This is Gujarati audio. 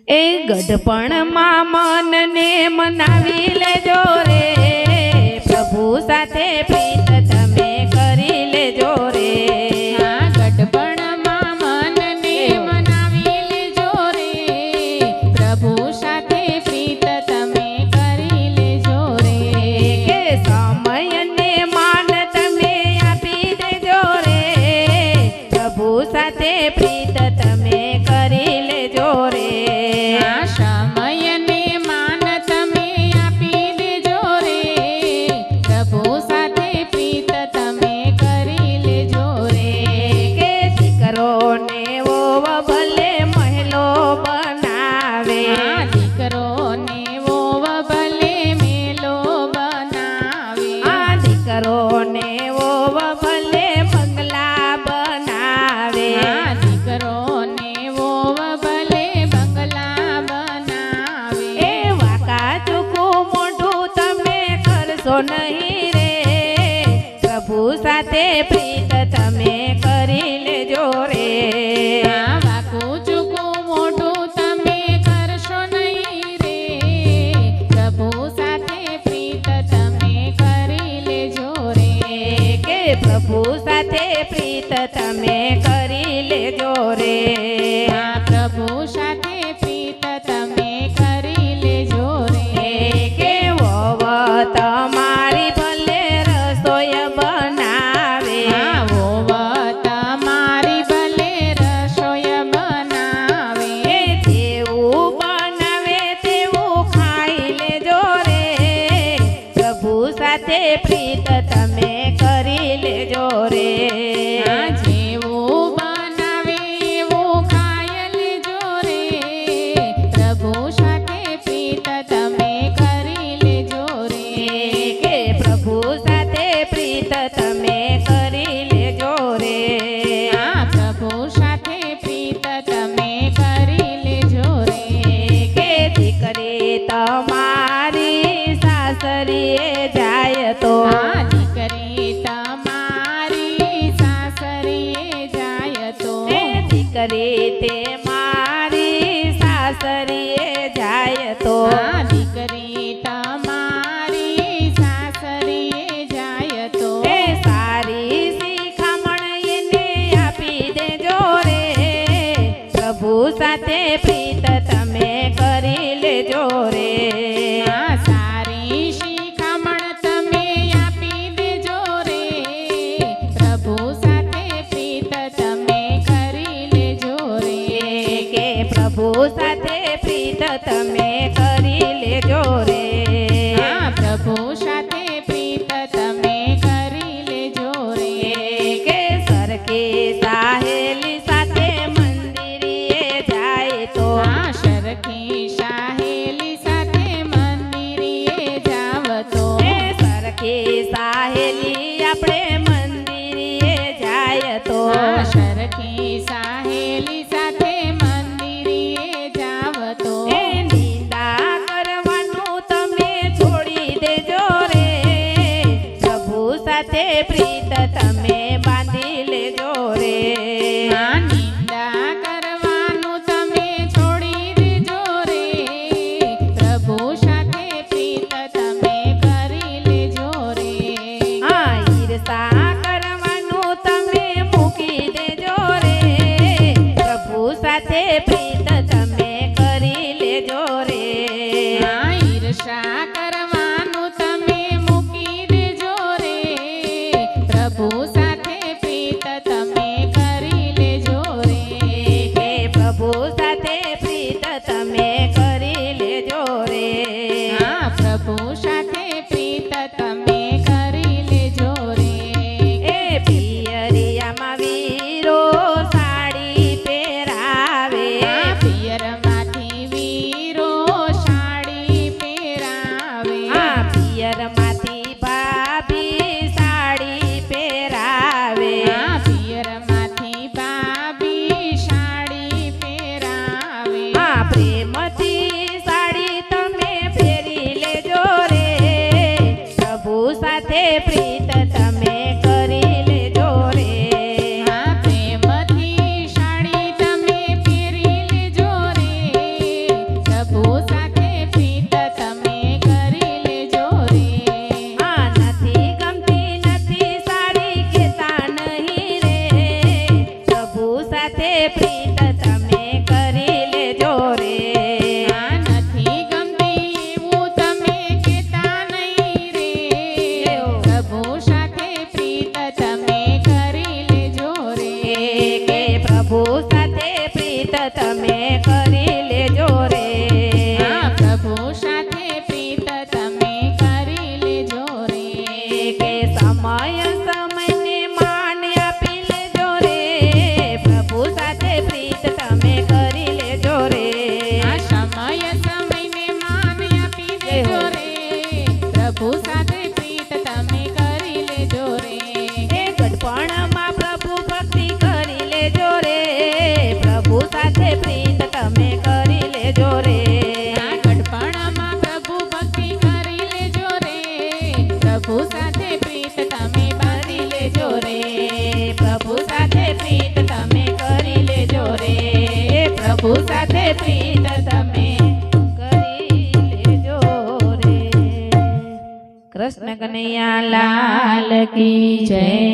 એ ગઢપણમાં મનને મનાવી લેજો રે, પ્રભુ સાથે પ્રીત તમે કરી લેજો રે. ગઢપણમાં મનને મનાવી લેજો રે, પ્રભુ સાથે પ્રીત તમે કરી લેજો રે. કે સમયને માન તમે આપી દેજો રે, પ્રભુ સાથે પ્રીત તમે કરી લેજો રે. સમયને માન તમે આપી દેજો રે, પ્રભુ સાથે પ્રીત તમે કરી લેજો રે. કે દીકરોને વોવ ભલે મહેલો બનાવે, દીકરોને વોવ ભલે મેલો બનાવે, દીકરોને વોવ ભલે બંગલા બનાવે, દીકરોને વોવ ભલે બંગલા બનાવે. એ વાકા ચૂકું મોઢું તમે કરશો નહીં રે, પ્રભુ સાથે પ્રીત તમે કરી લેજો રે. વાકું ચૂકું મોઢું તમે કરશો નહીં રે, પ્રભુ સાથે પ્રીત તમે કરી લેજો રે. કે પ્રભુ સાથે પ્રીત તમે કરી લેજો રે. પ્રભુ સાથે પ્રીત તમે કરી લેજો રે. કે વોવ તમારી ભલે રસોઈ બનાવે, વોવ તમારી ભલે રસોઈ બનાવે, જેવું બનાવે તેવું ખાઈ લેજો રે, પ્રભુ સાથે પ્રીત તમે કરી લેજો રે. જેવું બનાવે એવું ખાઈ લેજો રે, પ્રભુ સાથે પ્રીત તમે કરી લેજો રે. કે પ્રભુ સાથે પ્રીત તમે કરી લેજો રે. પ્રભુ સાથે પ્રીત તમે કરી લેજો રે. કે દીકરી તમારી સાસરીએ જાય તો, દીકરી તમારી સાસરીએ જાય તો, દીકરી તે મારી સાસરીએ જાય તો, દીકરી તમારી સાસરીએ જાય તો, સારી શિખામણ એને આપી દેજો રે, પ્રભુ સાથે પ્રીત તમે કરી લેજો રે. સારી શિખામણ તમે આપી દેજો રે, પ્રભુ સાથે પ્રીત તમે કરી લેજો રે. કે પ્રભુ સાથે પ્રીત તમે કરી લેજો રે. પ્રભુ સાથે પ્રીત તમે કરી લેજો રે. કે સરખી સાહેલી સાથે મંદિરે જાય તો, સરખી સાહેલી સાથે મંદિરે જાવ તો, સરખી સાહેલી આપણે મંદિરે જાય તો, સરખી સાહેલી સાથે મંદિરે જાવ તો, નિંદા કરવાનું તમે છોડી દેજો રે, પ્રભુ સાથે પ્રીત તમે બાંધી લેજો રે. નિંદા કરવાનું તમે છોડી દેજો રે, પ્રભુ સાથે પ્રીત તમે કરી લેજો રે. ઈર્ષા કરવાનું તમે મૂકી દેજો રે, પ્રભુ સાથે પ્રીત તમે કરી લેજો રે. ઈર્ષા કરવાનું તમે મૂકી દેજો રે, પ્રભુ સાથે પ્રીત તમે કરી લેજો રે. કે પ્રભુ સાથે પ્રીત તમે કરી લેજો રે. પ્રભુ સાથે પ્રીત તમે કરી લેજો રે. એ પિયરિયામાં વીરો સાડી પહેરાવે, પિયરમાંથી વીરો સાડી પહેરાવે, પિયરમાંથી ભાભી સાડી પહેરાવે, પિયરમાંથી ભાભી સાડી પહેરાવે, પ્રેમથી પ્રભુ સાથે પ્રીત તમે બાંધી લેજો રે પ્રભુ સાથે પ્રીત તમે કરી લેજો રે પ્રભુ સાથે પ્રીત તમે કરી લેજો રે. કૃષ્ણ કનૈયા લાલ કી જય.